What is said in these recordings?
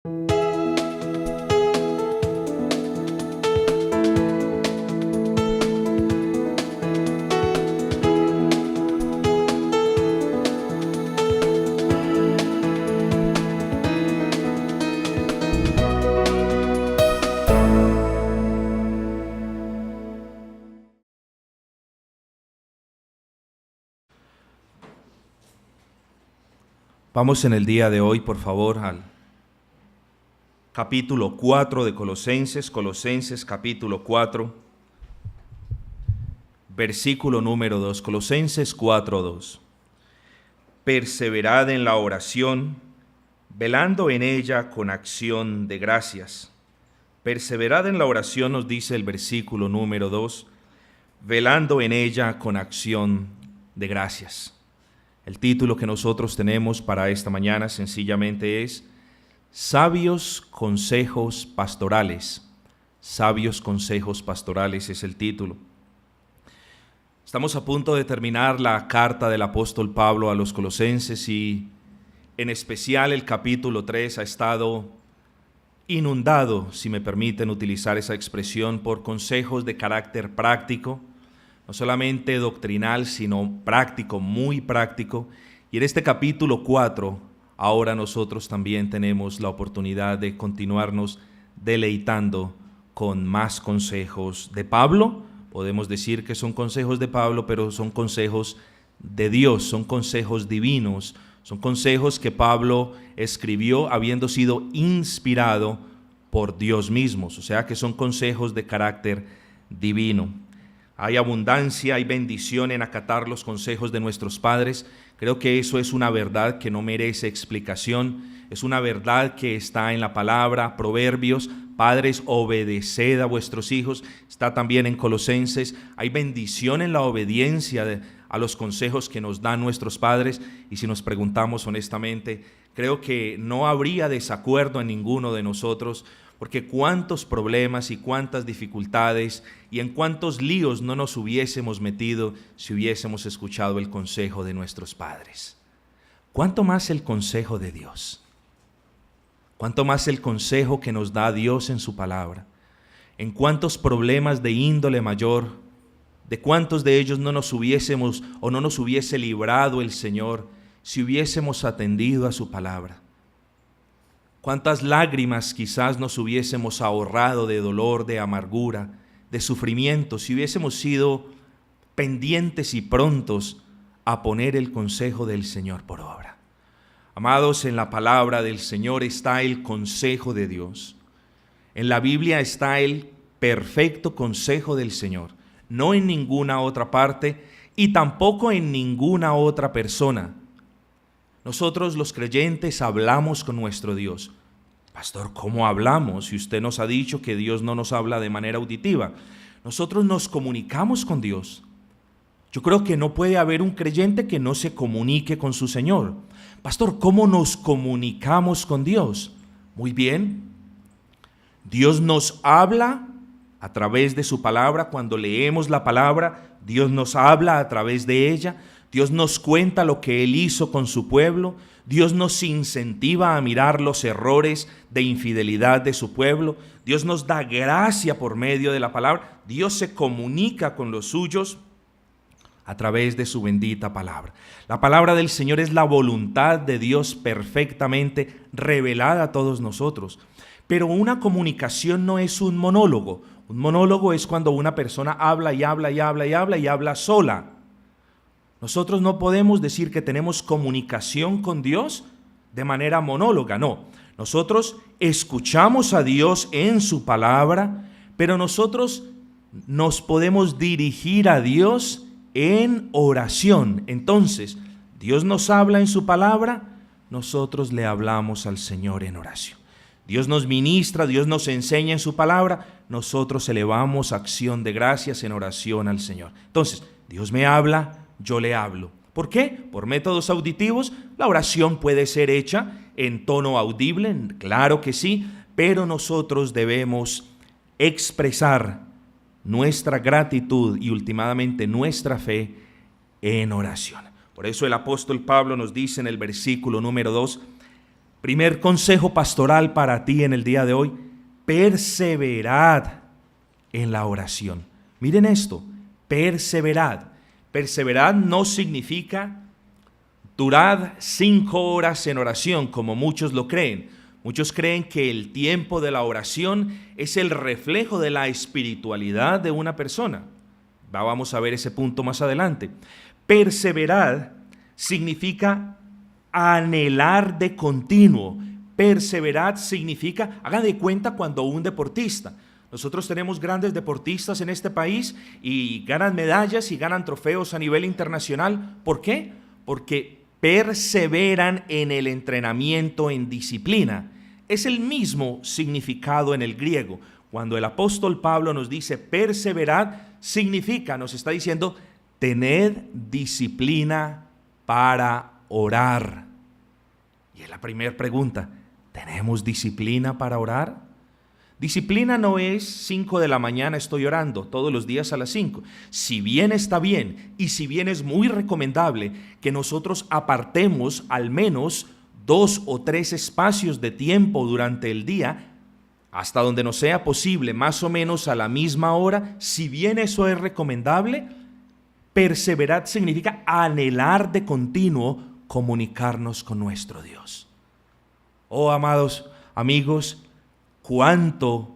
Vamos en el día de hoy, por favor, al capítulo 4 de Colosenses capítulo 4, versículo número 2, Colosenses 4:2. Perseverad en la oración, velando en ella con acción de gracias. Perseverad en la oración, nos dice el versículo número 2, velando en ella con acción de gracias. El título que nosotros tenemos para esta mañana sencillamente es Sabios consejos pastorales. Sabios consejos pastorales es el título. Estamos a punto de terminar la carta del apóstol Pablo a los Colosenses y en especial el capítulo 3 ha estado inundado, si me permiten utilizar esa expresión, por consejos de carácter práctico, no solamente doctrinal, sino práctico, muy práctico. Y en este capítulo 4, ahora nosotros también tenemos la oportunidad de continuarnos deleitando con más consejos de Pablo. Podemos decir que son consejos de Pablo, pero son consejos de Dios, son consejos divinos, son consejos que Pablo escribió habiendo sido inspirado por Dios mismo, o sea que son consejos de carácter divino. Hay abundancia, hay bendición en acatar los consejos de nuestros padres. Creo que eso es una verdad que no merece explicación. Es una verdad que está en la palabra, Proverbios. Padres, obedeced a vuestros hijos. Está también en Colosenses. Hay bendición en la obediencia a los consejos que nos dan nuestros padres. Y si nos preguntamos honestamente, creo que no habría desacuerdo en ninguno de nosotros, porque cuántos problemas y cuántas dificultades y en cuántos líos no nos hubiésemos metido si hubiésemos escuchado el consejo de nuestros padres. ¿Cuánto más el consejo de Dios? ¿Cuánto más el consejo que nos da Dios en su palabra? ¿En cuántos problemas de índole mayor, de cuántos de ellos no nos hubiésemos o no nos hubiese librado el Señor si hubiésemos atendido a su palabra? ¿Cuántas lágrimas quizás nos hubiésemos ahorrado de dolor, de amargura, de sufrimiento, si hubiésemos sido pendientes y prontos a poner el consejo del Señor por obra? Amados, en la palabra del Señor está el consejo de Dios. En la Biblia está el perfecto consejo del Señor, no en ninguna otra parte y tampoco en ninguna otra persona. Nosotros los creyentes hablamos con nuestro Dios. Pastor, ¿cómo hablamos? Si usted nos ha dicho que Dios no nos habla de manera auditiva. Nosotros nos comunicamos con Dios. Yo creo que no puede haber un creyente que no se comunique con su Señor. Pastor, ¿cómo nos comunicamos con Dios? Muy bien. Dios nos habla a través de su palabra. Cuando leemos la palabra, Dios nos habla a través de ella. Dios nos cuenta lo que Él hizo con su pueblo. Dios nos incentiva a mirar los errores de infidelidad de su pueblo. Dios nos da gracia por medio de la palabra. Dios se comunica con los suyos a través de su bendita palabra. La palabra del Señor es la voluntad de Dios perfectamente revelada a todos nosotros. Pero una comunicación no es un monólogo. Un monólogo es cuando una persona habla y habla y habla y habla y habla sola. Nosotros no podemos decir que tenemos comunicación con Dios de manera monóloga, no. Nosotros escuchamos a Dios en su palabra, pero nosotros nos podemos dirigir a Dios en oración. Entonces, Dios nos habla en su palabra, nosotros le hablamos al Señor en oración. Dios nos ministra, Dios nos enseña en su palabra, nosotros elevamos acción de gracias en oración al Señor. Entonces, Dios me habla, yo le hablo. ¿Por qué? Por métodos auditivos. La oración puede ser hecha en tono audible, claro que sí, pero nosotros debemos expresar nuestra gratitud y últimamente nuestra fe en oración. Por eso el apóstol Pablo nos dice en el versículo número 2, Primer consejo pastoral para ti en el día de hoy: perseverad en la oración. Miren esto, perseverad. Perseverad no significa durad 5 horas en oración, como muchos lo creen. Muchos creen que el tiempo de la oración es el reflejo de la espiritualidad de una persona. Vamos a ver ese punto más adelante. Perseverad significa anhelar de continuo. Perseverad significa, hagan de cuenta cuando un deportista. Nosotros tenemos grandes deportistas en este país y ganan medallas y ganan trofeos a nivel internacional. ¿Por qué? Porque perseveran en el entrenamiento en disciplina. Es el mismo significado en el griego. Cuando el apóstol Pablo nos dice perseverad, significa, nos está diciendo, tened disciplina para orar. Y es la primera pregunta: ¿tenemos disciplina para orar? Disciplina no es 5 de la mañana estoy orando todos los días a las 5. Si bien está bien y si bien es muy recomendable que nosotros apartemos al menos 2 o 3 espacios de tiempo durante el día, hasta donde nos sea posible, más o menos a la misma hora, si bien eso es recomendable, perseverar significa anhelar de continuo comunicarnos con nuestro Dios. Oh, amados amigos, cuánto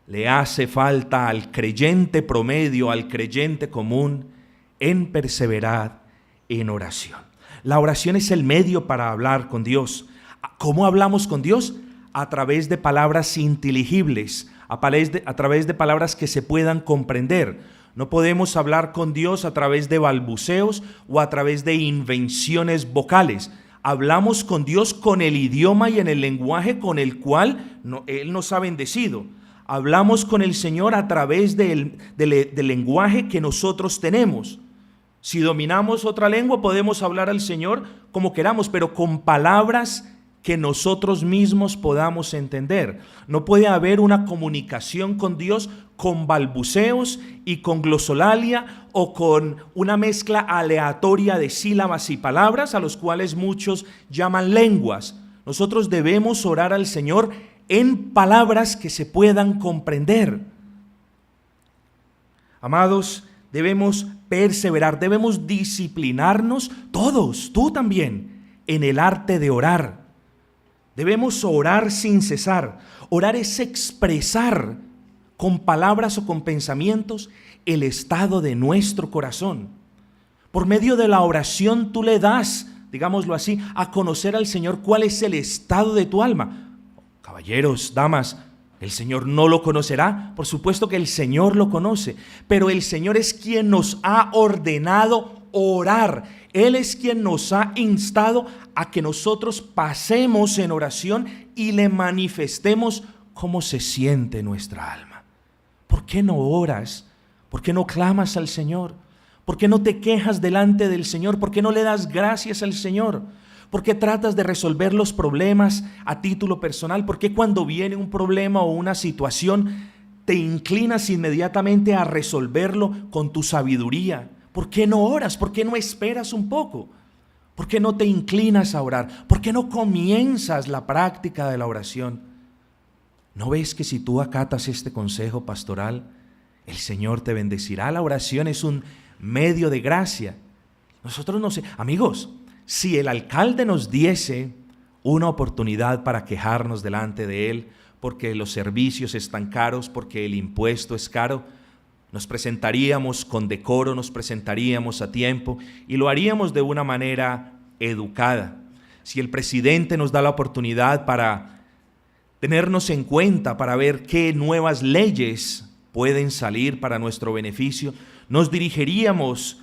le hace falta al creyente promedio, al creyente común, en perseverar en oración. La oración es el medio para hablar con Dios. ¿Cómo hablamos con Dios? A través de palabras inteligibles, a través de palabras que se puedan comprender. No podemos hablar con Dios a través de balbuceos o a través de invenciones vocales. Hablamos con Dios con el idioma y en el lenguaje con el cual Él nos ha bendecido. Hablamos con el Señor a través del lenguaje que nosotros tenemos. Si dominamos otra lengua, podemos hablar al Señor como queramos, pero con palabras que nosotros mismos podamos entender. No puede haber una comunicación con Dios con balbuceos y con glosolalia o con una mezcla aleatoria de sílabas y palabras a los cuales muchos llaman lenguas. Nosotros debemos orar al Señor en palabras que se puedan comprender. Amados, debemos perseverar, debemos disciplinarnos todos, tú también, en el arte de orar. Debemos orar sin cesar. Orar es expresar con palabras o con pensamientos el estado de nuestro corazón. Por medio de la oración tú le das, digámoslo así, a conocer al Señor cuál es el estado de tu alma. Caballeros, damas, ¿el Señor no lo conocerá? Por supuesto que el Señor lo conoce, pero el Señor es quien nos ha ordenado orar. Él es quien nos ha instado a que nosotros pasemos en oración y le manifestemos cómo se siente nuestra alma. ¿Por qué no oras? ¿Por qué no clamas al Señor? ¿Por qué no te quejas delante del Señor? ¿Por qué no le das gracias al Señor? ¿Por qué tratas de resolver los problemas a título personal? ¿Por qué cuando viene un problema o una situación te inclinas inmediatamente a resolverlo con tu sabiduría? ¿Por qué no oras? ¿Por qué no esperas un poco? ¿Por qué no te inclinas a orar? ¿Por qué no comienzas la práctica de la oración? ¿No ves que si tú acatas este consejo pastoral, el Señor te bendecirá? La oración es un medio de gracia. Nosotros no sé, amigos, si el alcalde nos diese una oportunidad para quejarnos delante de él, porque los servicios están caros, porque el impuesto es caro, nos presentaríamos con decoro, nos presentaríamos a tiempo y lo haríamos de una manera educada. Si el presidente nos da la oportunidad para tenernos en cuenta, para ver qué nuevas leyes pueden salir para nuestro beneficio, nos dirigiríamos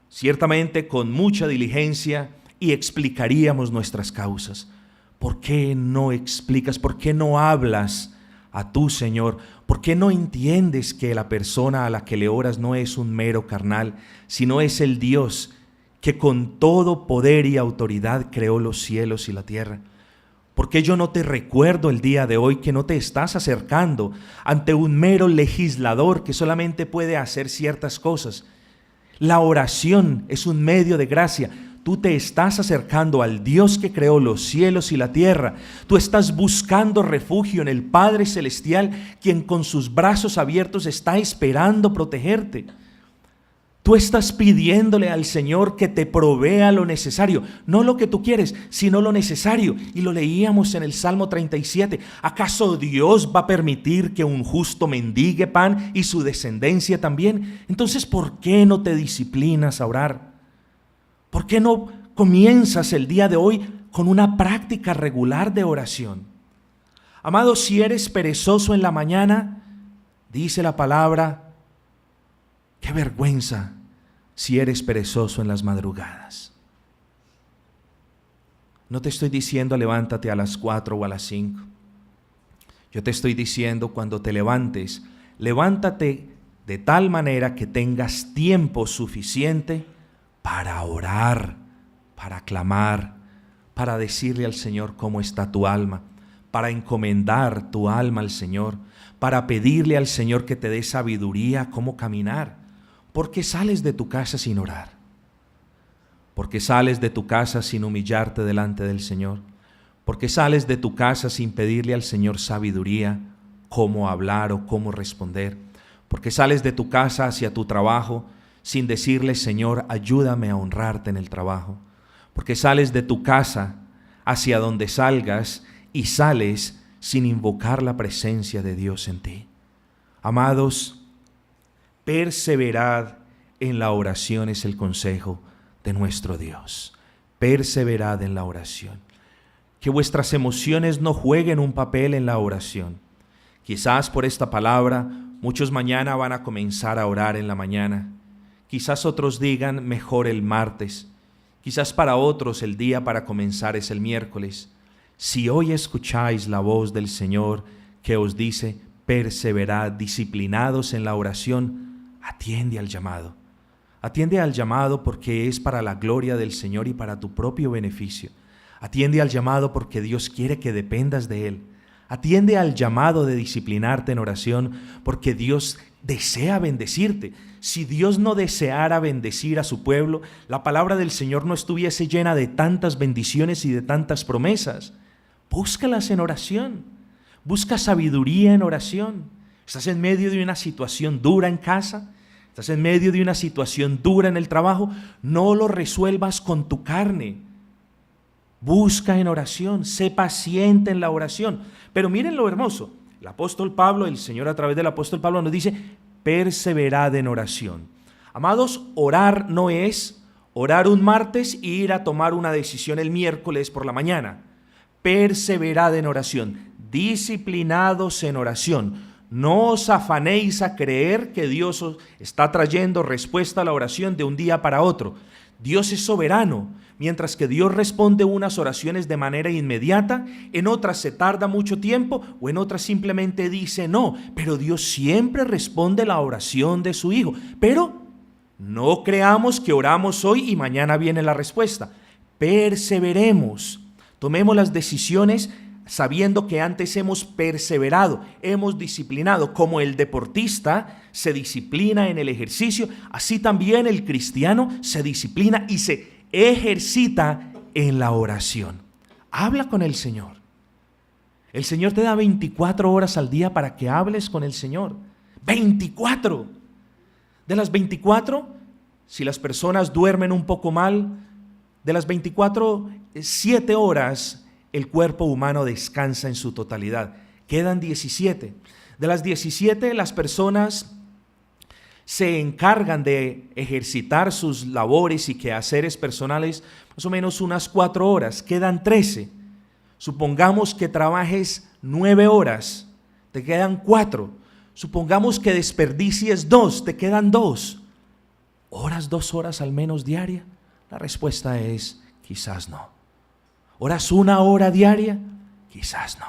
ciertamente con mucha diligencia y explicaríamos nuestras causas. ¿Por qué no explicas? ¿Por qué no hablas a tu Señor? ¿Por qué no entiendes que la persona a la que le oras no es un mero carnal, sino es el Dios que con todo poder y autoridad creó los cielos y la tierra? ¿Por qué yo no te recuerdo el día de hoy que no te estás acercando ante un mero legislador que solamente puede hacer ciertas cosas? La oración es un medio de gracia. tú te estás acercando al Dios que creó los cielos y la tierra. Tú estás buscando refugio en el Padre Celestial, quien con sus brazos abiertos está esperando protegerte. Tú estás pidiéndole al Señor que te provea lo necesario, no lo que tú quieres, sino lo necesario. Y lo leíamos en el Salmo 37. ¿Acaso Dios va a permitir que un justo mendigue pan y su descendencia también? Entonces, ¿por qué no te disciplinas a orar? ¿Por qué no comienzas el día de hoy con una práctica regular de oración? Amado, si eres perezoso en la mañana, dice la palabra, qué vergüenza si eres perezoso en las madrugadas. No te estoy diciendo levántate a las 4 o a las 5. Yo te estoy diciendo cuando te levantes, levántate de tal manera que tengas tiempo suficiente para orar, para clamar, para decirle al Señor cómo está tu alma, para encomendar tu alma al Señor, para pedirle al Señor que te dé sabiduría cómo caminar. ¿Por qué sales de tu casa sin orar? ¿Por qué sales de tu casa sin humillarte delante del Señor? ¿Por qué sales de tu casa sin pedirle al Señor sabiduría, cómo hablar o cómo responder? ¿Por qué sales de tu casa hacia tu trabajo sin decirle, Señor, ayúdame a honrarte en el trabajo? ¿Por qué sales de tu casa hacia donde salgas y sales sin invocar la presencia de Dios en ti? Amados, perseverad en la oración es el consejo de nuestro Dios. Perseverad en la oración. Que vuestras emociones no jueguen un papel en la oración. Quizás por esta palabra muchos mañana van a comenzar a orar en la mañana. Quizás otros digan mejor el martes. Quizás para otros el día para comenzar es el miércoles. Si hoy escucháis la voz del Señor que os dice, perseverad, disciplinados en la oración, atiende al llamado. Atiende al llamado porque es para la gloria del Señor y para tu propio beneficio. Atiende al llamado porque Dios quiere que dependas de Él. Atiende al llamado de disciplinarte en oración porque Dios desea bendecirte. Si Dios no deseara bendecir a su pueblo, la palabra del Señor no estuviese llena de tantas bendiciones y de tantas promesas. Búscalas en oración. Busca sabiduría en oración. Estás en medio de una situación dura en casa. Estás en medio de una situación dura en el trabajo. No lo resuelvas con tu carne. Busca en oración. Sé paciente en la oración. Pero miren lo hermoso. El apóstol Pablo, el Señor a través del apóstol Pablo nos dice, perseverad en oración. Amados, orar no es orar un martes e ir a tomar una decisión el miércoles por la mañana. Perseverad en oración. Disciplinados en oración. No os afanéis a creer que Dios os está trayendo respuesta a la oración de un día para otro. Dios es soberano. Mientras que Dios responde unas oraciones de manera inmediata, en otras se tarda mucho tiempo o en otras simplemente dice no. Pero Dios siempre responde la oración de su Hijo. Pero no creamos que oramos hoy y mañana viene la respuesta. Perseveremos. Tomemos las decisiones sabiendo que antes hemos perseverado, hemos disciplinado. Como el deportista se disciplina en el ejercicio, así también el cristiano se disciplina y se ejercita en la oración. Habla con el Señor. El Señor te da 24 horas al día para que hables con el Señor. 24. De las 24, si las personas duermen un poco mal, de las 24, 7 horas el cuerpo humano descansa en su totalidad. Quedan 17. De las 17, las personas se encargan de ejercitar sus labores y quehaceres personales más o menos unas 4 horas. Quedan 13. Supongamos que trabajes 9 horas. Te quedan 4. Supongamos que desperdicies 2. Te quedan 2. ¿Oras 2 horas al menos diaria? La respuesta es quizás no. ¿Oras 1 hora diaria? Quizás no.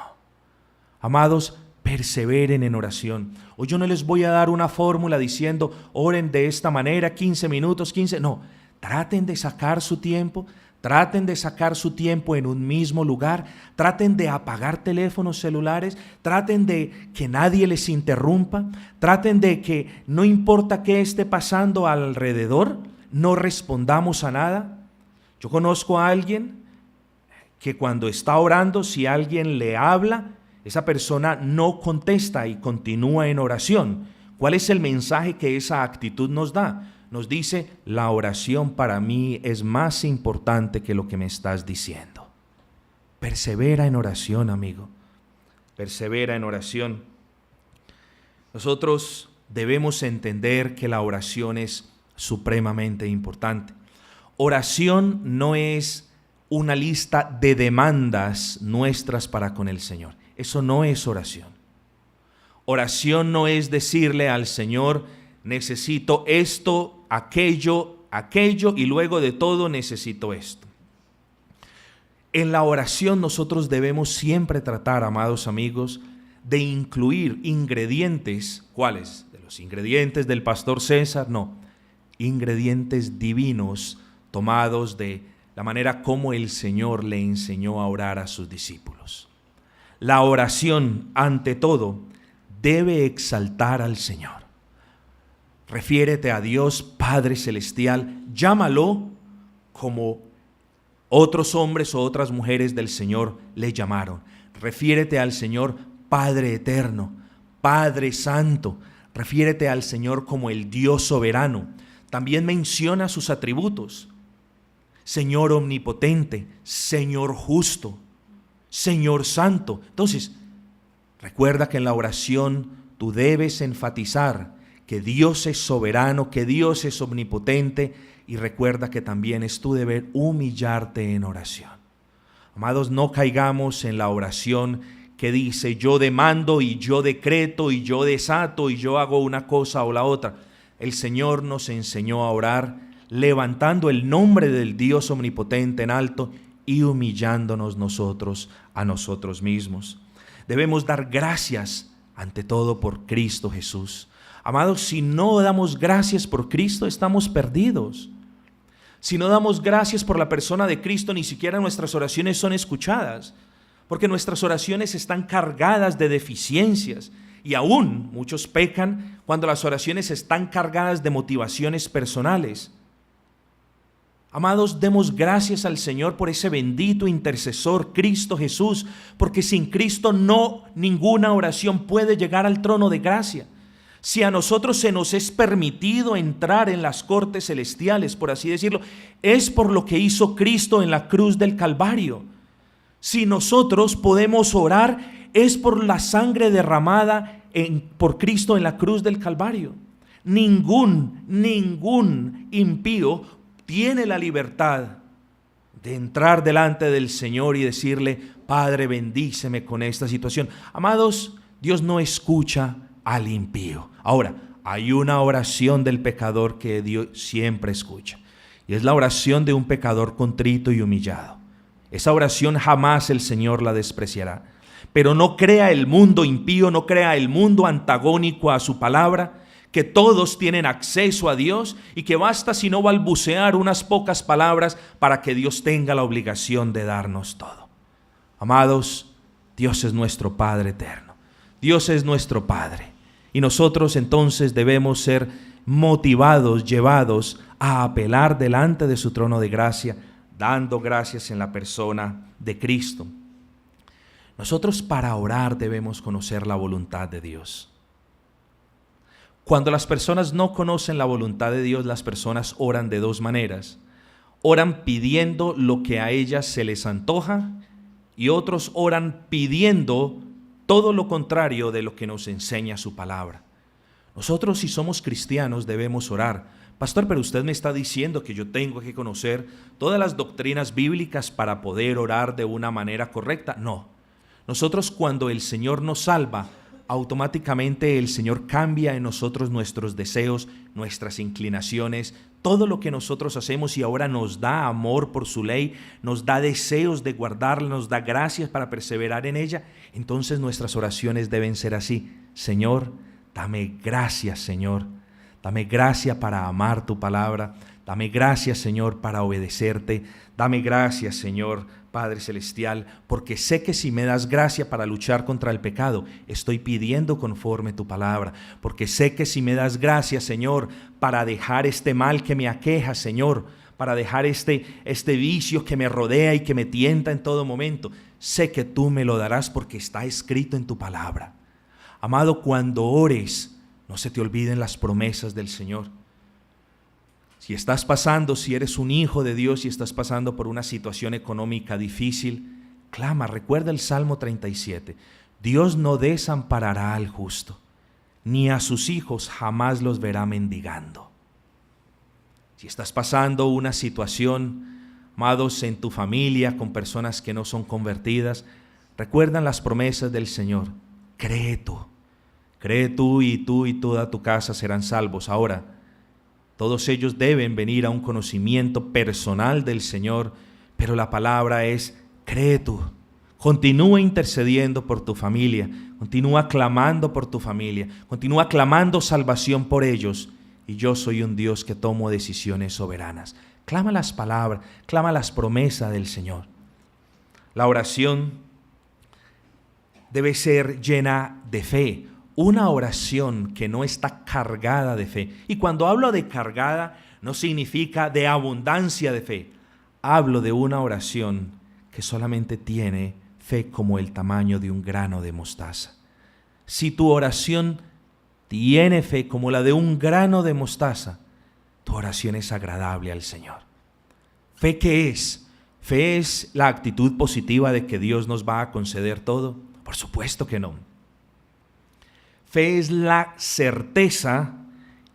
Amados, perseveren en oración. Hoy yo no les voy a dar una fórmula diciendo oren de esta manera, 15 minutos, 15. No, traten de sacar su tiempo. Traten de sacar su tiempo en un mismo lugar. Traten de apagar teléfonos celulares. Traten de que nadie les interrumpa. Traten de que no importa qué esté pasando alrededor, no respondamos a nada. Yo conozco a alguien que cuando está orando, si alguien le habla, esa persona no contesta y continúa en oración. ¿Cuál es el mensaje que esa actitud nos da? Nos dice, la oración para mí es más importante que lo que me estás diciendo. Persevera en oración, amigo. Persevera en oración. Nosotros debemos entender que la oración es supremamente importante. Oración no es una lista de demandas nuestras para con el Señor. Eso no es oración. Oración no es decirle al Señor, necesito esto, aquello y luego de todo necesito esto. En la oración nosotros debemos siempre tratar, amados amigos, de incluir ingredientes. ¿Cuáles? ¿De los ingredientes del pastor César? No, ingredientes divinos tomados de la manera como el Señor le enseñó a orar a sus discípulos. La oración, ante todo, debe exaltar al Señor. Refiérete a Dios Padre Celestial, llámalo como otros hombres o otras mujeres del Señor le llamaron. Refiérete al Señor Padre Eterno, Padre Santo. Refiérete al Señor como el Dios soberano. También menciona sus atributos. Señor omnipotente, Señor justo, Señor santo. Entonces, recuerda que en la oración tú debes enfatizar que Dios es soberano, que Dios es omnipotente, y recuerda que también es tu deber humillarte en oración. Amados, no caigamos en la oración que dice yo demando y yo decreto y yo desato y yo hago una cosa o la otra. El Señor nos enseñó a orar levantando el nombre del Dios omnipotente en alto y humillándonos nosotros a nosotros mismos. Debemos dar gracias ante todo por Cristo Jesús. Amados, si no damos gracias por Cristo, estamos perdidos. Si no damos gracias por la persona de Cristo, ni siquiera nuestras oraciones son escuchadas, porque nuestras oraciones están cargadas de deficiencias. Y aún muchos pecan cuando las oraciones están cargadas de motivaciones personales. Amados, demos gracias al Señor por ese bendito intercesor, Cristo Jesús, porque sin Cristo ninguna oración puede llegar al trono de gracia. Si a nosotros se nos es permitido entrar en las cortes celestiales, por así decirlo, es por lo que hizo Cristo en la cruz del Calvario. Si nosotros podemos orar, es por la sangre derramada por Cristo en la cruz del Calvario. Ningún impío tiene la libertad de entrar delante del Señor y decirle, Padre, bendíceme con esta situación. Amados, Dios no escucha al impío. Ahora, hay una oración del pecador que Dios siempre escucha, y es la oración de un pecador contrito y humillado. Esa oración jamás el Señor la despreciará. Pero no crea el mundo impío, no crea el mundo antagónico a su palabra, que todos tienen acceso a Dios y que basta sino balbucear unas pocas palabras para que Dios tenga la obligación de darnos todo. Amados, Dios es nuestro Padre eterno. Dios es nuestro Padre. Y nosotros entonces debemos ser motivados, llevados a apelar delante de su trono de gracia, dando gracias en la persona de Cristo. Nosotros para orar debemos conocer la voluntad de Dios. Cuando las personas no conocen la voluntad de Dios, las personas oran de dos maneras. Oran pidiendo lo que a ellas se les antoja y otros oran pidiendo todo lo contrario de lo que nos enseña su palabra. Nosotros, si somos cristianos, debemos orar. Pastor, pero usted me está diciendo que yo tengo que conocer todas las doctrinas bíblicas para poder orar de una manera correcta. No. Nosotros, cuando el Señor nos salva, automáticamente el Señor cambia en nosotros nuestros deseos, nuestras inclinaciones, todo lo que nosotros hacemos, y ahora nos da amor por su ley, nos da deseos de guardarla, nos da gracias para perseverar en ella. Entonces nuestras oraciones deben ser así: Señor, dame gracias, Señor, dame gracia para amar tu palabra, dame gracias, Señor, para obedecerte, dame gracias, Señor, Padre Celestial, porque sé que si me das gracia para luchar contra el pecado, estoy pidiendo conforme tu palabra, porque sé que si me das gracia, Señor, para dejar este mal que me aqueja, Señor, para dejar este vicio que me rodea y que me tienta en todo momento. Sé que tú me lo darás porque está escrito en tu palabra. Amado, cuando ores, no se te olviden las promesas del Señor. Si estás pasando, si eres un hijo de Dios y estás pasando por una situación económica difícil, clama, recuerda el Salmo 37. Dios no desamparará al justo, ni a sus hijos jamás los verá mendigando. Si estás pasando una situación, amados, en tu familia, con personas que no son convertidas, recuerdan las promesas del Señor. Cree tú y toda tu casa serán salvos. Ahora, todos ellos deben venir a un conocimiento personal del Señor, pero la palabra es, cree tú. Continúa intercediendo por tu familia, continúa clamando por tu familia, continúa clamando salvación por ellos. Y yo soy un Dios que tomo decisiones soberanas. Clama las palabras, clama las promesas del Señor. La oración debe ser llena de fe. Una oración que no está cargada de fe. Y cuando hablo de cargada, no significa de abundancia de fe. Hablo de una oración que solamente tiene fe como el tamaño de un grano de mostaza. Si tu oración tiene fe como la de un grano de mostaza, tu oración es agradable al Señor. ¿Fe qué es? ¿Fe es la actitud positiva de que Dios nos va a conceder todo? Por supuesto que no. Fe es la certeza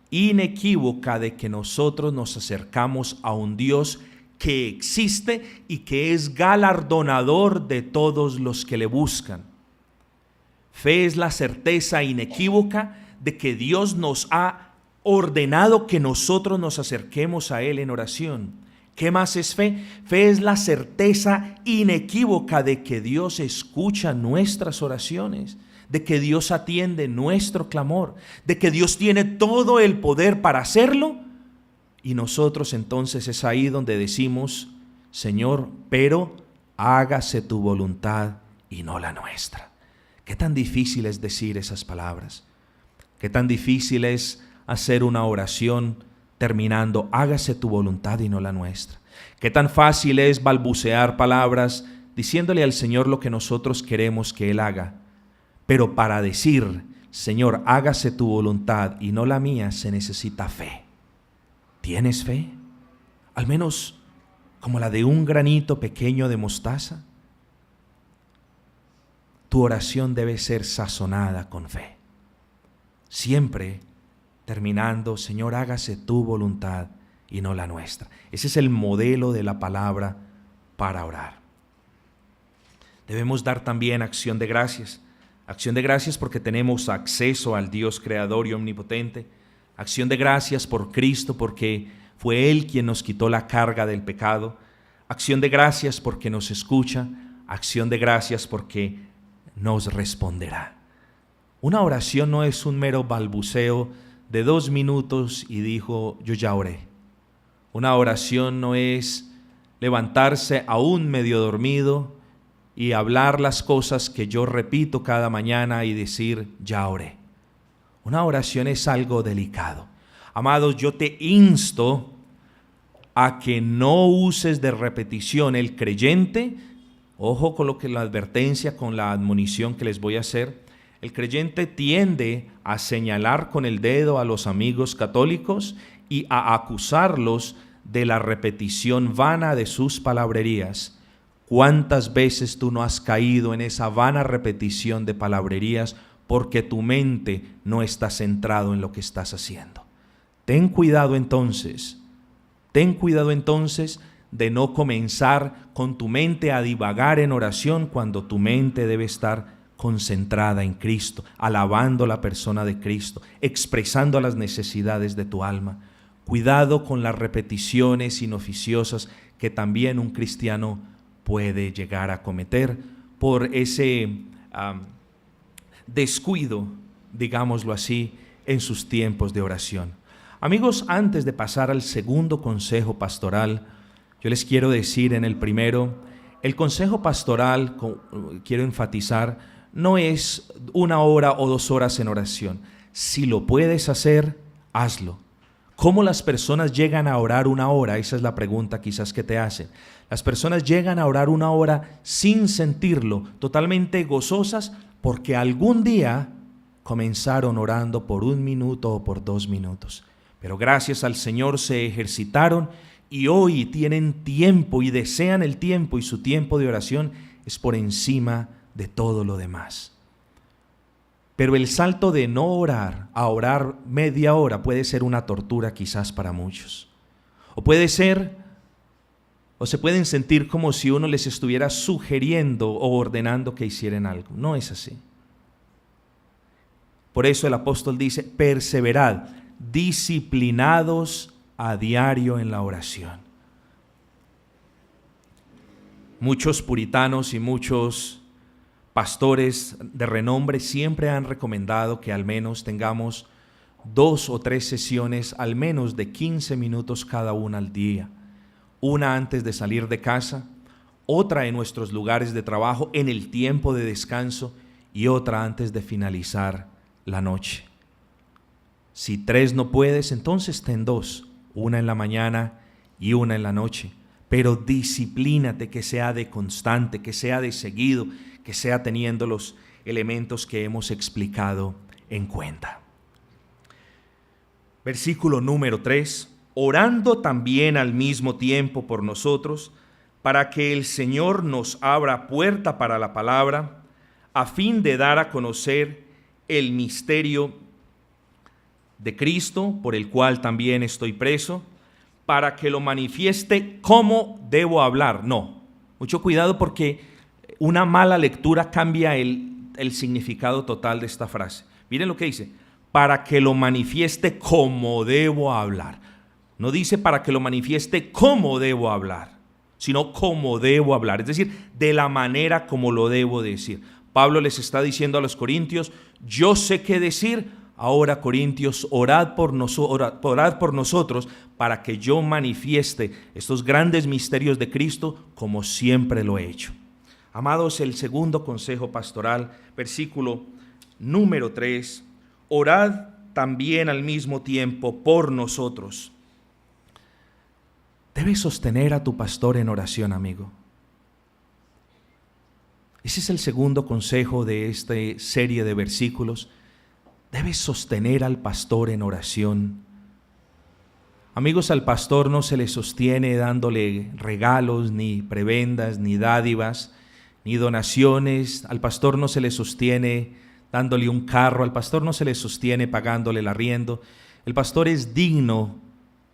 inequívoca de que nosotros nos acercamos a un Dios que existe y que es galardonador de todos los que le buscan. Fe es la certeza inequívoca de que Dios nos ha ordenado que nosotros nos acerquemos a Él en oración. ¿Qué más es fe? Fe es la certeza inequívoca de que Dios escucha nuestras oraciones, de que Dios atiende nuestro clamor, de que Dios tiene todo el poder para hacerlo. Y nosotros entonces es ahí donde decimos, Señor, pero hágase tu voluntad y no la nuestra. Qué tan difícil es decir esas palabras. Qué tan difícil es hacer una oración terminando, hágase tu voluntad y no la nuestra. Qué tan fácil es balbucear palabras diciéndole al Señor lo que nosotros queremos que Él haga. Pero para decir, Señor, hágase tu voluntad y no la mía, se necesita fe. ¿Tienes fe? Al menos como la de un granito pequeño de mostaza. Tu oración debe ser sazonada con fe. Siempre terminando, Señor, hágase tu voluntad y no la nuestra. Ese es el modelo de la palabra para orar. Debemos dar también acción de gracias. Acción de gracias porque tenemos acceso al Dios creador y omnipotente. Acción de gracias por Cristo porque fue Él quien nos quitó la carga del pecado. Acción de gracias porque nos escucha. Acción de gracias porque nos responderá. Una oración no es un mero balbuceo de 2 minutos y dijo, yo ya oré. Una oración no es levantarse aún medio dormido y hablar las cosas que yo repito cada mañana y decir, ya oré. Una oración es algo delicado. Amados, yo te insto a que no uses de repetición. El creyente, ojo con lo que la advertencia, con la admonición que les voy a hacer, el creyente tiende a señalar con el dedo a los amigos católicos y a acusarlos de la repetición vana de sus palabrerías. ¿Cuántas veces tú no has caído en esa vana repetición de palabrerías porque tu mente no está centrado en lo que estás haciendo? Ten cuidado entonces de no comenzar con tu mente a divagar en oración cuando tu mente debe estar concentrada en Cristo, alabando la persona de Cristo, expresando las necesidades de tu alma. Cuidado con las repeticiones inoficiosas que también un cristiano puede llegar a cometer por ese descuido, digámoslo así, en sus tiempos de oración. Amigos, antes de pasar al segundo consejo pastoral, yo les quiero decir en el primero, el consejo pastoral, quiero enfatizar, no es 1 hora o 2 horas en oración. Si lo puedes hacer, hazlo. ¿Cómo las personas llegan a orar una hora? Esa es la pregunta quizás que te hacen. Las personas llegan a orar una hora sin sentirlo, totalmente gozosas, porque algún día comenzaron orando por 1 minuto o por 2 minutos. Pero gracias al Señor se ejercitaron y hoy tienen tiempo y desean el tiempo, y su tiempo de oración es por encima de todo lo demás. Pero el salto de no orar a orar media hora puede ser una tortura quizás para muchos. O se pueden sentir como si uno les estuviera sugiriendo o ordenando que hicieran algo. No es así. Por eso el apóstol dice: perseverad, disciplinados a diario en la oración. Muchos puritanos y muchos pastores de renombre siempre han recomendado que al menos tengamos 2 o 3 sesiones, al menos de 15 minutos cada una al día. Una antes de salir de casa, otra en nuestros lugares de trabajo, en el tiempo de descanso, y otra antes de finalizar la noche. Si 3 no puedes, entonces ten 2, una en la mañana y una en la noche. Pero disciplínate, que sea de constante, que sea de seguido, que sea teniendo los elementos que hemos explicado en cuenta. Versículo número 3. Orando también al mismo tiempo por nosotros, para que el Señor nos abra puerta para la palabra, a fin de dar a conocer el misterio de Cristo, por el cual también estoy preso, para que lo manifieste cómo debo hablar. No, mucho cuidado, porque una mala lectura cambia el significado total de esta frase. Miren lo que dice: para que lo manifieste cómo debo hablar. No dice para que lo manifieste cómo debo hablar, sino cómo debo hablar, es decir, de la manera como lo debo decir. Pablo les está diciendo a los corintios: yo sé qué decir. Ahora, corintios, orad por nosotros para que yo manifieste estos grandes misterios de Cristo como siempre lo he hecho. Amados, el segundo consejo pastoral, versículo número 3, orad también al mismo tiempo por nosotros. Debes sostener a tu pastor en oración, amigo. Ese es el segundo consejo de esta serie de versículos. Debes sostener al pastor en oración. Amigos, al pastor no se le sostiene dándole regalos, ni prebendas, ni dádivas, ni donaciones. Al pastor no se le sostiene dándole un carro. Al pastor no se le sostiene pagándole el arriendo. El pastor es digno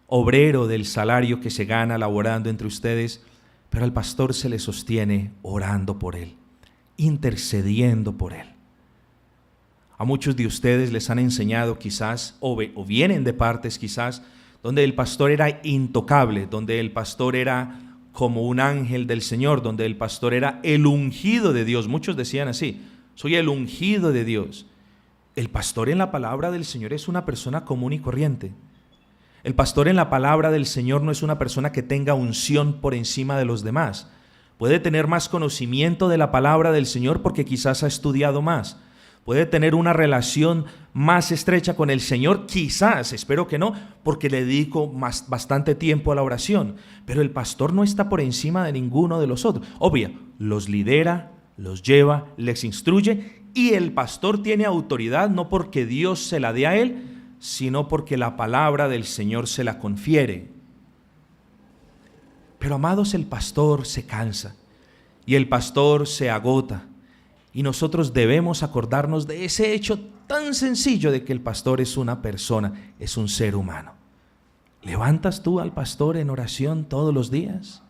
obrero del salario que se gana laborando entre ustedes, pero al pastor se le sostiene orando por él, intercediendo por él. A muchos de ustedes les han enseñado quizás, o vienen de partes quizás, donde el pastor era intocable, donde el pastor era como un ángel del Señor, donde el pastor era el ungido de Dios. Muchos decían así: soy el ungido de Dios. El pastor en la palabra del Señor es una persona común y corriente. El pastor en la palabra del Señor no es una persona que tenga unción por encima de los demás. Puede tener más conocimiento de la palabra del Señor porque quizás ha estudiado más. Puede tener una relación más estrecha con el Señor, quizás, espero que no, porque le dedico bastante tiempo a la oración. Pero el pastor no está por encima de ninguno de los otros. Obvio, los lidera, los lleva, les instruye, y el pastor tiene autoridad no porque Dios se la dé a él, sino porque la palabra del Señor se la confiere. Pero amados, el pastor se cansa y el pastor se agota. Y nosotros debemos acordarnos de ese hecho tan sencillo de que el pastor es una persona, es un ser humano. ¿Levantas tú al pastor en oración todos los días?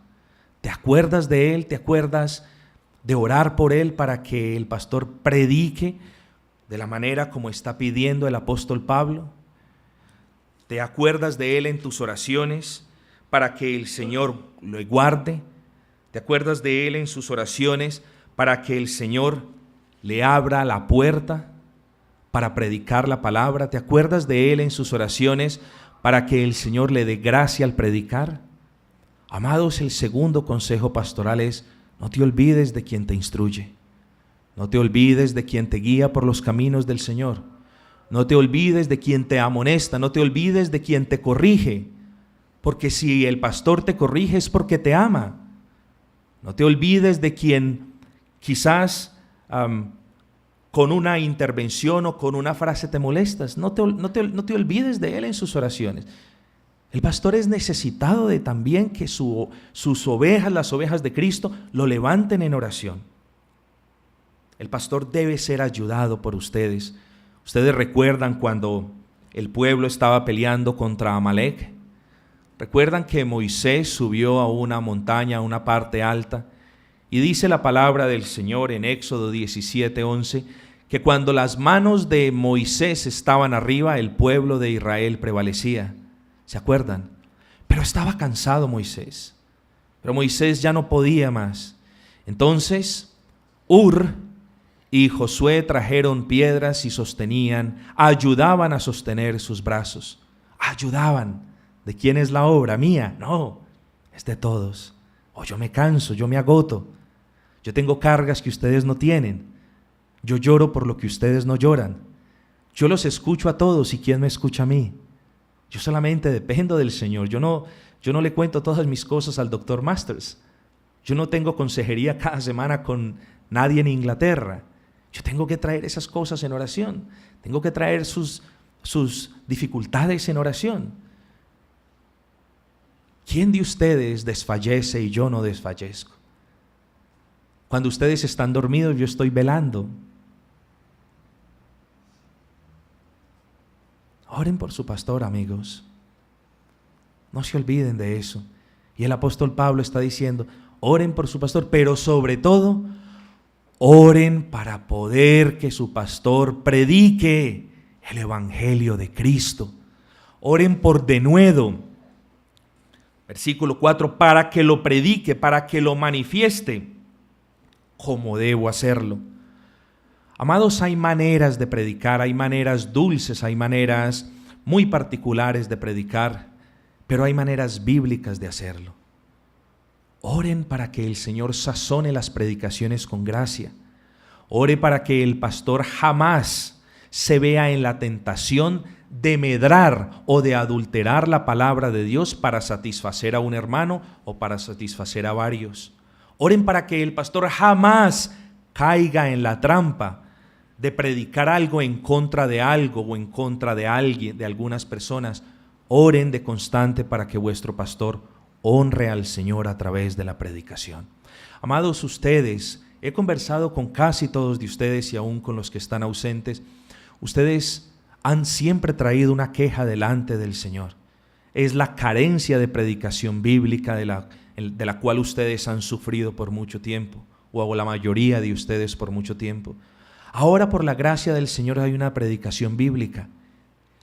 ¿Te acuerdas de él? ¿Te acuerdas de orar por él para que el pastor predique de la manera como está pidiendo el apóstol Pablo? ¿Te acuerdas de él en tus oraciones para que el Señor lo guarde? ¿Te acuerdas de él en sus oraciones para que el Señor le abra la puerta para predicar la palabra? ¿Te acuerdas de él en sus oraciones para que el Señor le dé gracia al predicar? Amados, el segundo consejo pastoral es: no te olvides de quien te instruye. No te olvides de quien te guía por los caminos del Señor. No te olvides de quien te amonesta, no te olvides de quien te corrige, porque si el pastor te corrige es porque te ama. No te olvides de quien quizás con una intervención o con una frase te molestas. No te olvides de él en sus oraciones. El pastor es necesitado de también que sus ovejas, las ovejas de Cristo, lo levanten en oración. El pastor debe ser ayudado por ustedes. Ustedes recuerdan cuando el pueblo estaba peleando contra Amalec. Recuerdan que Moisés subió a una montaña, a una parte alta, y dice la palabra del Señor en Éxodo 17:11, que cuando las manos de Moisés estaban arriba, el pueblo de Israel prevalecía. ¿Se acuerdan? Pero estaba cansado Moisés. Pero Moisés ya no podía más. Entonces, Hur y Josué trajeron piedras y ayudaban a sostener sus brazos. Ayudaban. ¿De quién es la obra? ¿Mía? No, es de todos. Yo me canso, yo me agoto. Yo tengo cargas que ustedes no tienen. Yo lloro por lo que ustedes no lloran. Yo los escucho a todos, ¿y quién me escucha a mí? Yo solamente dependo del Señor. Yo no le cuento todas mis cosas al doctor Masters. Yo no tengo consejería cada semana con nadie en Inglaterra. Yo tengo que traer esas cosas en oración. Tengo que traer sus dificultades en oración. ¿Quién de ustedes desfallece y yo no desfallezco? Cuando ustedes están dormidos, yo estoy velando. Oren por su pastor, amigos. No se olviden de eso. Y el apóstol Pablo está diciendo, oren por su pastor, pero sobre todo, oren para poder que su pastor predique el evangelio de Cristo. Oren por denuedo. Versículo 4, para que lo predique, para que lo manifieste, como debo hacerlo. Amados, hay maneras de predicar, hay maneras dulces, hay maneras muy particulares de predicar, pero hay maneras bíblicas de hacerlo. Oren para que el Señor sazone las predicaciones con gracia. Ore para que el pastor jamás se vea en la tentación de medrar o de adulterar la palabra de Dios para satisfacer a un hermano o para satisfacer a varios. Oren para que el pastor jamás caiga en la trampa de predicar algo en contra de algo o en contra de alguien, de algunas personas. Oren de constante para que vuestro pastor honre al Señor a través de la predicación. Amados, ustedes, he conversado con casi todos de ustedes y aún con los que están ausentes. Ustedes han siempre traído una queja delante del Señor. Es la carencia de predicación bíblica de la cual ustedes han sufrido por mucho tiempo, o la mayoría de ustedes por mucho tiempo. Ahora, por la gracia del Señor, hay una predicación bíblica.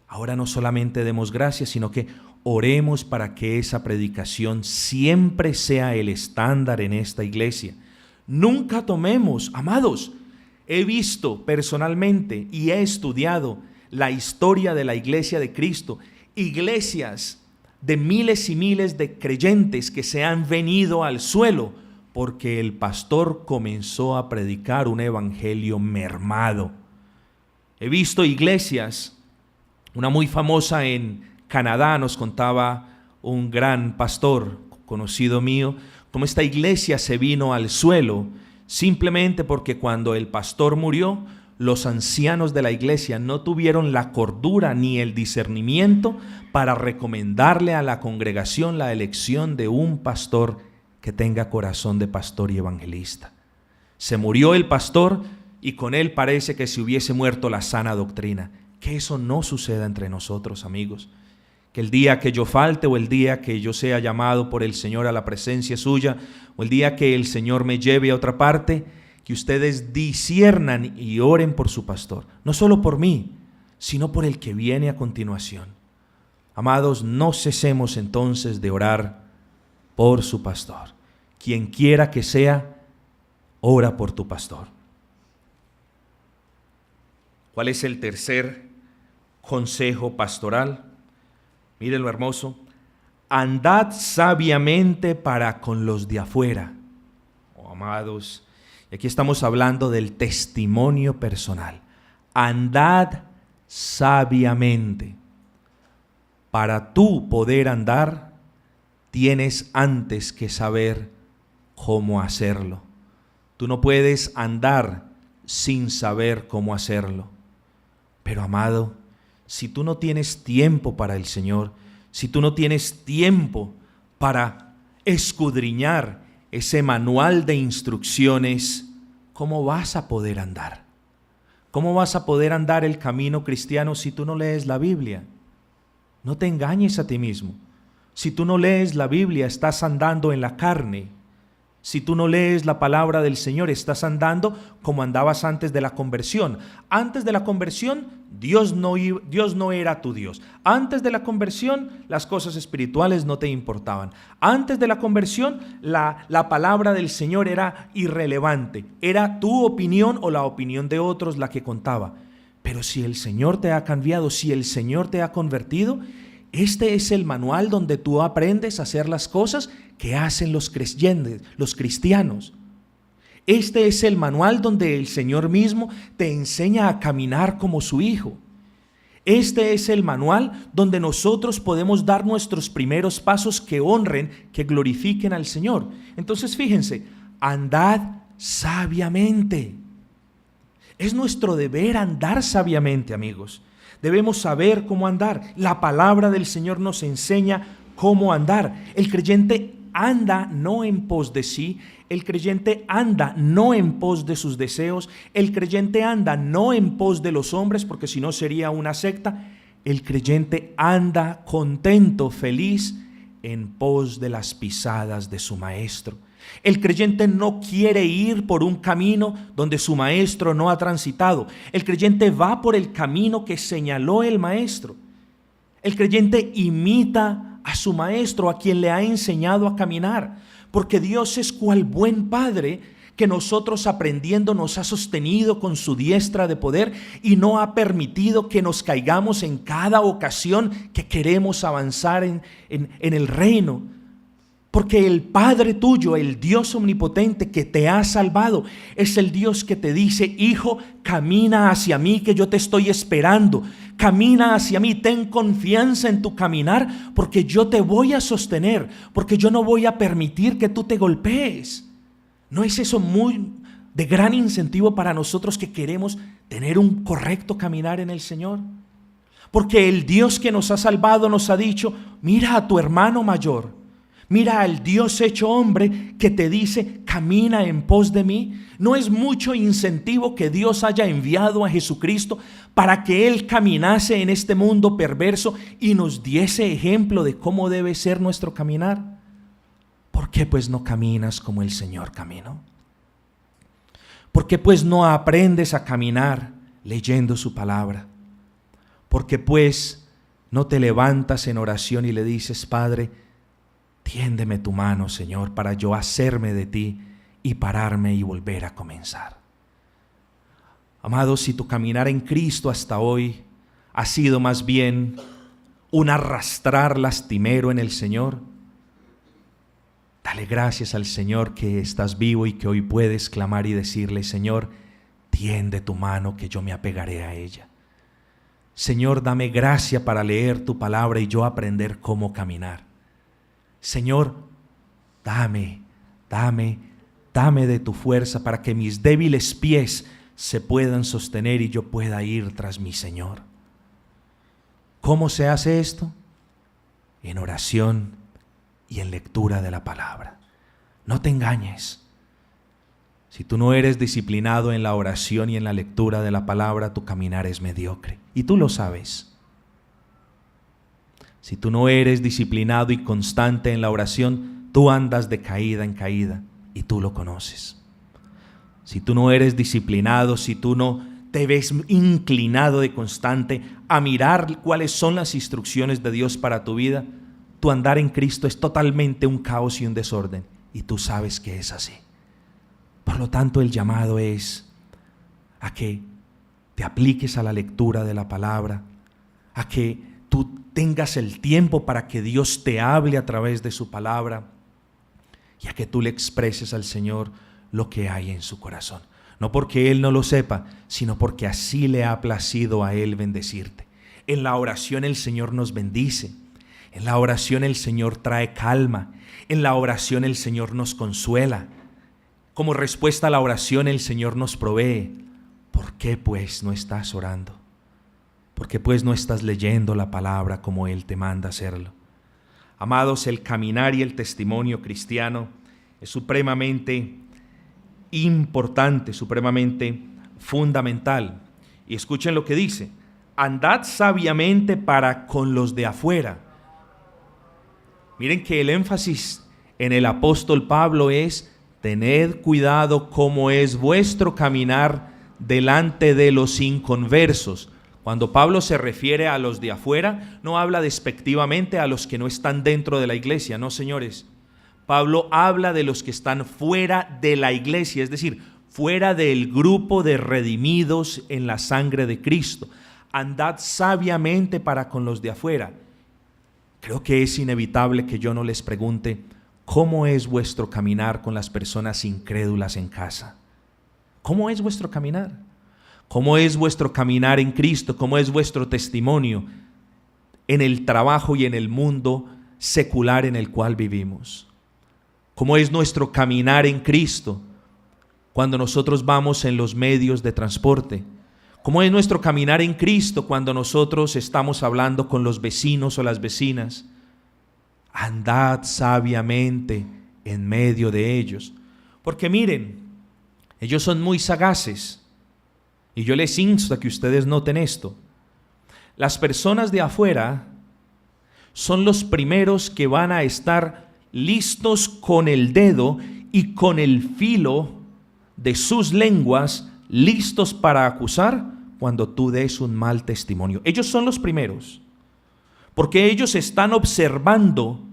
Ahora no solamente demos gracias, sino que oremos para que esa predicación siempre sea el estándar en esta iglesia. Nunca tomemos, amados, he visto personalmente y he estudiado la historia de la iglesia de Cristo, iglesias de miles y miles de creyentes que se han venido al suelo porque el pastor comenzó a predicar un evangelio mermado. He visto iglesias, una muy famosa en Canadá, nos contaba un gran pastor conocido mío, cómo esta iglesia se vino al suelo simplemente porque cuando el pastor murió, los ancianos de la iglesia no tuvieron la cordura ni el discernimiento para recomendarle a la congregación la elección de un pastor que tenga corazón de pastor y evangelista. Se murió el pastor y con él parece que se hubiese muerto la sana doctrina. Que eso no suceda entre nosotros, amigos. Que el día que yo falte o el día que yo sea llamado por el Señor a la presencia suya o el día que el Señor me lleve a otra parte, que ustedes disciernan y oren por su pastor, no solo por mí, sino por el que viene a continuación. Amados, no cesemos entonces de orar por su pastor. Quien quiera que sea, ora por tu pastor. ¿Cuál es el tercer consejo pastoral? Miren lo hermoso. Andad sabiamente para con los de afuera. Oh, amados, y aquí estamos hablando del testimonio personal. Andad sabiamente. Para tú poder andar, tienes antes que saber cómo hacerlo. Tú no puedes andar sin saber cómo hacerlo. Pero amado, si tú no tienes tiempo para el Señor, si tú no tienes tiempo para escudriñar ese manual de instrucciones, ¿cómo vas a poder andar? ¿Cómo vas a poder andar el camino cristiano si tú no lees la Biblia? No te engañes a ti mismo. Si tú no lees la Biblia, estás andando en la carne. Si tú no lees la palabra del Señor, estás andando como andabas antes de la conversión. Antes de la conversión, Dios no era tu Dios. Antes de la conversión, las cosas espirituales no te importaban. Antes de la conversión, la palabra del Señor era irrelevante. Era tu opinión o la opinión de otros la que contaba. Pero si el Señor te ha cambiado, si el Señor te ha convertido, este es el manual donde tú aprendes a hacer las cosas que hacen los creyentes, los cristianos. Este es el manual donde el Señor mismo te enseña a caminar como su hijo. Este es el manual donde nosotros podemos dar nuestros primeros pasos que honren, que glorifiquen al Señor. Entonces fíjense, andad sabiamente. Es nuestro deber andar sabiamente, amigos. Debemos saber cómo andar. La palabra del Señor nos enseña cómo andar. El creyente anda no en pos de sí, el creyente anda no en pos de sus deseos, el creyente anda no en pos de los hombres, porque si no sería una secta. El creyente anda contento, feliz, en pos de las pisadas de su maestro. El creyente no quiere ir por un camino donde su maestro no ha transitado. El creyente va por el camino que señaló el maestro. El creyente imita a su maestro, a quien le ha enseñado a caminar, porque Dios es cual buen padre que nosotros aprendiendo nos ha sostenido con su diestra de poder y no ha permitido que nos caigamos en cada ocasión que queremos avanzar en el reino. Porque el Padre tuyo, el Dios omnipotente que te ha salvado, es el Dios que te dice: hijo, camina hacia mí, que yo te estoy esperando. Camina hacia mí, ten confianza en tu caminar, porque yo te voy a sostener, porque yo no voy a permitir que tú te golpees. ¿No es eso muy de gran incentivo para nosotros que queremos tener un correcto caminar en el Señor? Porque el Dios que nos ha salvado nos ha dicho: mira a tu hermano mayor. Mira al Dios hecho hombre que te dice: camina en pos de mí. ¿No es mucho incentivo que Dios haya enviado a Jesucristo para que Él caminase en este mundo perverso y nos diese ejemplo de cómo debe ser nuestro caminar? ¿Por qué pues no caminas como el Señor caminó? ¿Por qué pues no aprendes a caminar leyendo su palabra? ¿Por qué pues no te levantas en oración y le dices: Padre, tiéndeme tu mano, Señor, para yo hacerme de ti y pararme y volver a comenzar? Amados, si tu caminar en Cristo hasta hoy ha sido más bien un arrastrar lastimero en el Señor, dale gracias al Señor que estás vivo y que hoy puedes clamar y decirle: Señor, tiende tu mano que yo me apegaré a ella. Señor, dame gracia para leer tu palabra y yo aprender cómo caminar. Señor, dame de tu fuerza para que mis débiles pies se puedan sostener y yo pueda ir tras mi Señor. ¿Cómo se hace esto? En oración y en lectura de la palabra. No te engañes. Si tú no eres disciplinado en la oración y en la lectura de la palabra, tu caminar es mediocre. Y tú lo sabes. Si tú no eres disciplinado y constante en la oración, tú andas de caída en caída y tú lo conoces. Si tú no eres disciplinado, si tú no te ves inclinado de constante a mirar cuáles son las instrucciones de Dios para tu vida, tu andar en Cristo es totalmente un caos y un desorden y tú sabes que es así. Por lo tanto, el llamado es a que te apliques a la lectura de la palabra, a que tú tengas el tiempo para que Dios te hable a través de su palabra y a que tú le expreses al Señor lo que hay en su corazón. no porque Él no lo sepa, sino porque así le ha placido a Él bendecirte. En la oración el Señor nos bendice, en la oración el Señor trae calma, en la oración el Señor nos consuela. Como respuesta a la oración el Señor nos provee. ¿Por qué pues no estás orando? ¿Por qué pues no estás leyendo la palabra como Él te manda hacerlo? Amados, el caminar y el testimonio cristiano es supremamente importante, supremamente fundamental. Y escuchen lo que dice: andad sabiamente para con los de afuera. Miren que el énfasis en el apóstol Pablo es: tened cuidado cómo es vuestro caminar delante de los inconversos. Cuando Pablo se refiere a los de afuera, no habla despectivamente a los que no están dentro de la iglesia, no, señores. Pablo habla de los que están fuera de la iglesia, es decir, fuera del grupo de redimidos en la sangre de Cristo. Andad sabiamente para con los de afuera. Creo que es inevitable que yo no les pregunte: ¿cómo es vuestro caminar con las personas incrédulas en casa? ¿Cómo es vuestro caminar? ¿Cómo es vuestro caminar en Cristo? ¿Cómo es vuestro testimonio en el trabajo y en el mundo secular en el cual vivimos? ¿Cómo es nuestro caminar en Cristo cuando nosotros vamos en los medios de transporte? ¿Cómo es nuestro caminar en Cristo cuando nosotros estamos hablando con los vecinos o las vecinas? Andad sabiamente en medio de ellos. Porque miren, ellos son muy sagaces. Y yo les insto a que ustedes noten esto. Las personas de afuera son los primeros que van a estar listos con el dedo y con el filo de sus lenguas, listos para acusar cuando tú des un mal testimonio. Ellos son los primeros, porque ellos están observando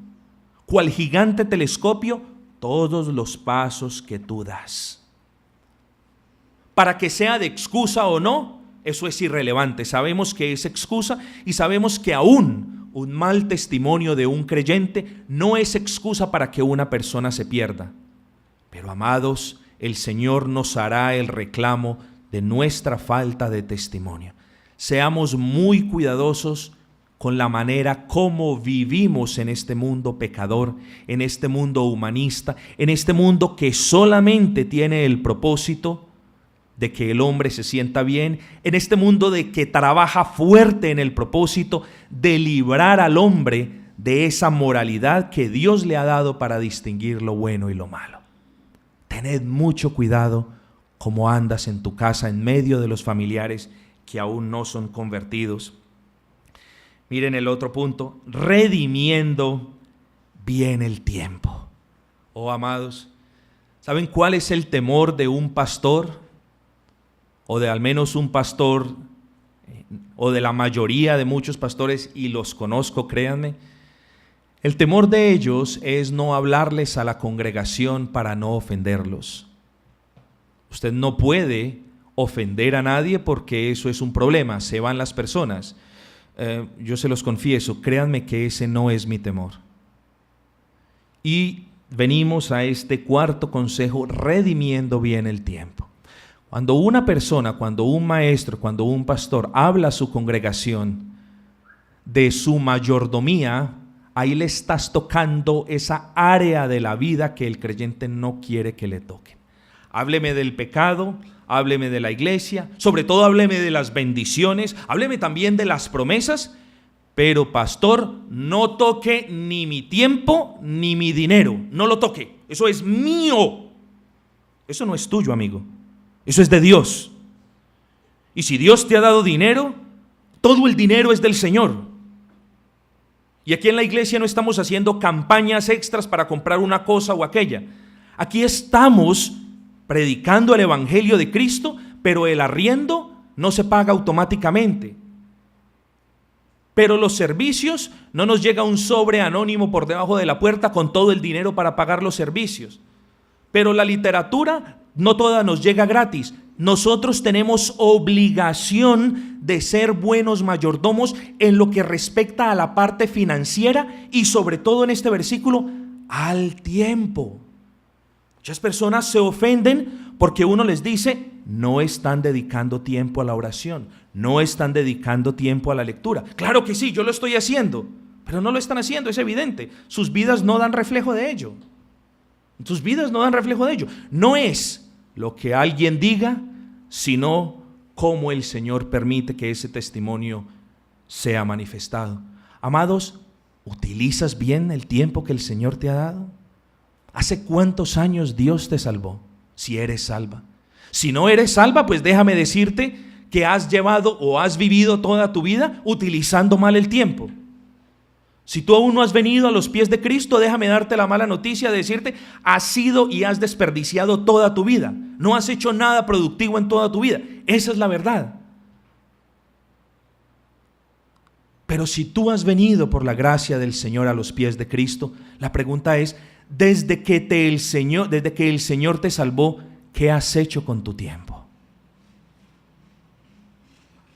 cual gigante telescopio todos los pasos que tú das. Para que sea de excusa o no, eso es irrelevante. Sabemos que es excusa y sabemos que aún un mal testimonio de un creyente no es excusa para que una persona se pierda. Pero amados, el Señor nos hará el reclamo de nuestra falta de testimonio. Seamos muy cuidadosos con la manera como vivimos en este mundo pecador, en este mundo humanista, en este mundo que solamente tiene el propósito de que el hombre se sienta bien, en este mundo de que trabaja fuerte en el propósito de librar al hombre de esa moralidad que Dios le ha dado para distinguir lo bueno y lo malo. Tened mucho cuidado cómo andas en tu casa en medio de los familiares que aún no son convertidos. Miren el otro punto: redimiendo bien el tiempo. Oh, amados, ¿saben cuál es el temor de un pastor? O de al menos un pastor, o de la mayoría de muchos pastores, y los conozco, créanme. El temor de ellos es no hablarles a la congregación para no ofenderlos. Usted no puede ofender a nadie porque eso es un problema, se van las personas. Yo se los confieso, créanme que ese no es mi temor. Y venimos a este cuarto consejo: redimiendo bien el tiempo. Cuando una persona, cuando un maestro, cuando un pastor habla a su congregación de su mayordomía, ahí le estás tocando esa área de la vida que el creyente no quiere que le toquen. Hábleme del pecado, hábleme de la iglesia, sobre todo hábleme de las bendiciones, hábleme también de las promesas, pero pastor, no toque ni mi tiempo ni mi dinero, no lo toque, eso es mío. Eso no es tuyo, amigo. Eso es de Dios. Y si Dios te ha dado dinero, todo el dinero es del Señor. Y aquí en la iglesia no estamos haciendo campañas extras para comprar una cosa o aquella. Aquí estamos predicando el evangelio de Cristo, pero el arriendo no se paga automáticamente. Pero los servicios, no nos llega un sobre anónimo por debajo de la puerta con todo el dinero para pagar los servicios. Pero la literatura no toda nos llega gratis. Nosotros tenemos obligación de ser buenos mayordomos en lo que respecta a la parte financiera y sobre todo en este versículo, al tiempo. Muchas personas se ofenden porque uno les dice: no están dedicando tiempo a la oración, no están dedicando tiempo a la lectura. Claro que sí, yo lo estoy haciendo, pero no lo están haciendo, es evidente. Sus vidas no dan reflejo de ello. Sus vidas no dan reflejo de ello. No es lo que alguien diga, sino cómo el Señor permite que ese testimonio sea manifestado. Amados, ¿utilizas bien el tiempo que el Señor te ha dado? ¿Hace cuántos años Dios te salvó? Si eres salva. Si no eres salva, pues déjame decirte que has llevado o has vivido toda tu vida utilizando mal el tiempo. Si tú aún no has venido a los pies de Cristo, déjame darte la mala noticia de decirte, has sido y has desperdiciado toda tu vida. No has hecho nada productivo en toda tu vida. Esa es la verdad. Pero si tú has venido por la gracia del Señor a los pies de Cristo, la pregunta es, desde que el Señor te salvó, ¿qué has hecho con tu tiempo?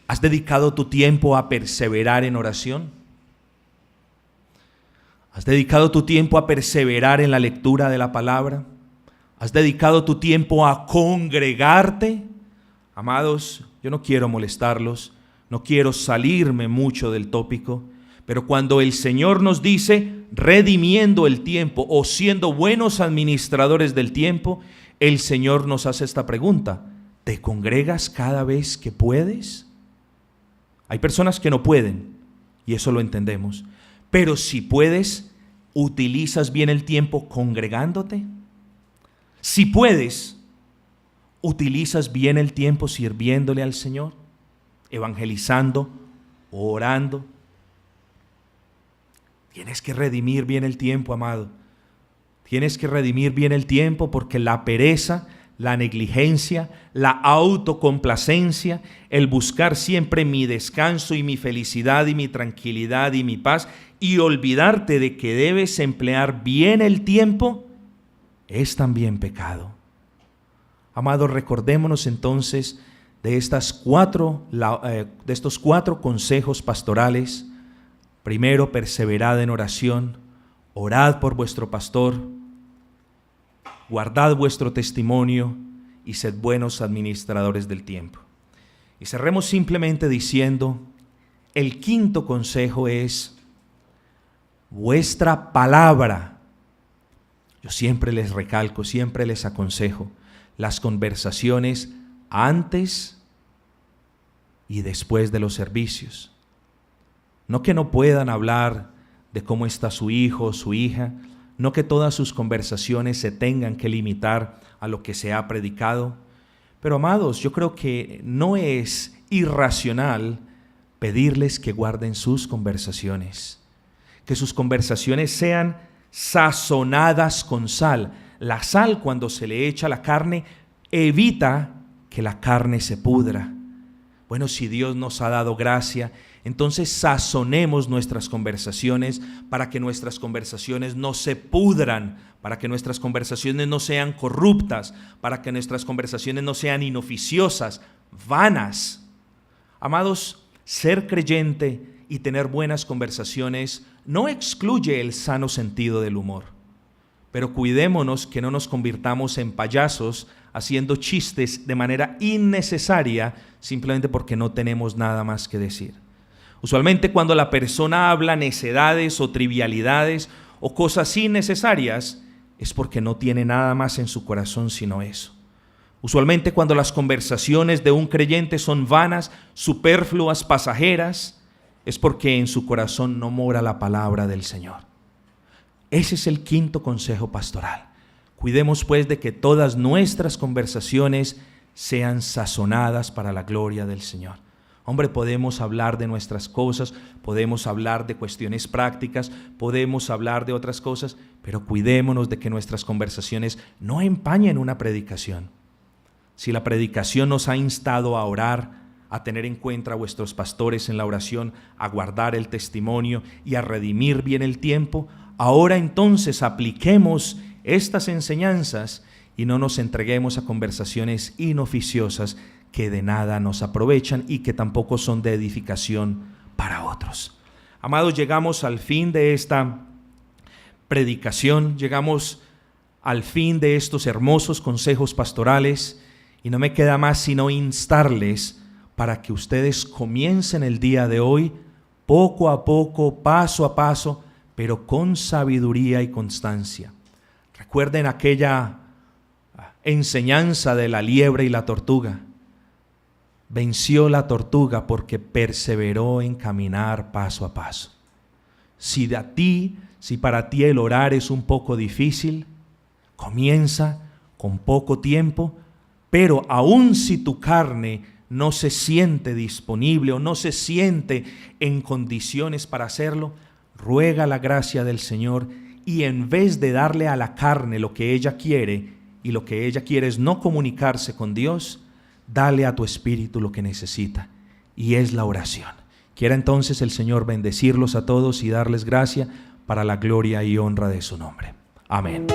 ¿Has dedicado tu tiempo a perseverar en oración? ¿Has dedicado tu tiempo a perseverar en la lectura de la palabra? ¿Has dedicado tu tiempo a congregarte? Amados, yo no quiero molestarlos, no quiero salirme mucho del tópico, pero cuando el Señor nos dice redimiendo el tiempo o siendo buenos administradores del tiempo, el Señor nos hace esta pregunta: ¿te congregas cada vez que puedes? Hay personas que no pueden, y eso lo entendemos, pero si puedes, ¿utilizas bien el tiempo congregándote? Si puedes, ¿utilizas bien el tiempo sirviéndole al Señor? Evangelizando, orando. Tienes que redimir bien el tiempo, amado. Tienes que redimir bien el tiempo, porque la pereza, la negligencia, la autocomplacencia, el buscar siempre mi descanso y mi felicidad y mi tranquilidad y mi paz, y olvidarte de que debes emplear bien el tiempo, es también pecado. Amados, recordémonos entonces de estos 4 consejos pastorales. Primero, perseverad en oración, orad por vuestro pastor, guardad vuestro testimonio y sed buenos administradores del tiempo. Y cerremos simplemente diciendo, el 5.º consejo es vuestra palabra. Yo siempre les recalco, siempre les aconsejo las conversaciones antes y después de los servicios. No que no puedan hablar de cómo está su hijo o su hija, no que todas sus conversaciones se tengan que limitar a lo que se ha predicado, pero amados, yo creo que no es irracional pedirles que guarden sus conversaciones, que sus conversaciones sean sazonadas con sal. La sal, cuando se le echa a la carne, evita que la carne se pudra. Bueno, si Dios nos ha dado gracia, entonces sazonemos nuestras conversaciones para que nuestras conversaciones no se pudran, para que nuestras conversaciones no sean corruptas, para que nuestras conversaciones no sean inoficiosas, vanas. Amados, ser creyente y tener buenas conversaciones no excluye el sano sentido del humor, pero cuidémonos que no nos convirtamos en payasos haciendo chistes de manera innecesaria simplemente porque no tenemos nada más que decir. Usualmente cuando la persona habla necedades o trivialidades o cosas innecesarias es porque no tiene nada más en su corazón sino eso. Usualmente cuando las conversaciones de un creyente son vanas, superfluas, pasajeras, es porque en su corazón no mora la palabra del Señor. Ese es el 5.º consejo pastoral. Cuidemos pues de que todas nuestras conversaciones sean sazonadas para la gloria del Señor. Hombre, podemos hablar de nuestras cosas, podemos hablar de cuestiones prácticas, podemos hablar de otras cosas, pero cuidémonos de que nuestras conversaciones no empañen una predicación. Si la predicación nos ha instado a orar, a tener en cuenta a vuestros pastores en la oración, a guardar el testimonio y a redimir bien el tiempo, ahora entonces apliquemos estas enseñanzas y no nos entreguemos a conversaciones inoficiosas que de nada nos aprovechan y que tampoco son de edificación para otros. Amados, llegamos al fin de esta predicación, llegamos al fin de estos hermosos consejos pastorales Y no me queda más sino instarles para que ustedes comiencen el día de hoy poco a poco, paso a paso, pero con sabiduría y constancia. Recuerden aquella enseñanza de la liebre y la tortuga. Venció la tortuga porque perseveró en caminar paso a paso. Si para ti el orar es un poco difícil, comienza con poco tiempo, pero aun si tu carne no se siente disponible o no se siente en condiciones para hacerlo, ruega la gracia del Señor y en vez de darle a la carne lo que ella quiere, y lo que ella quiere es no comunicarse con Dios, dale a tu espíritu lo que necesita, y es la oración. Quiera entonces el Señor bendecirlos a todos y darles gracia para la gloria y honra de su nombre. Amén.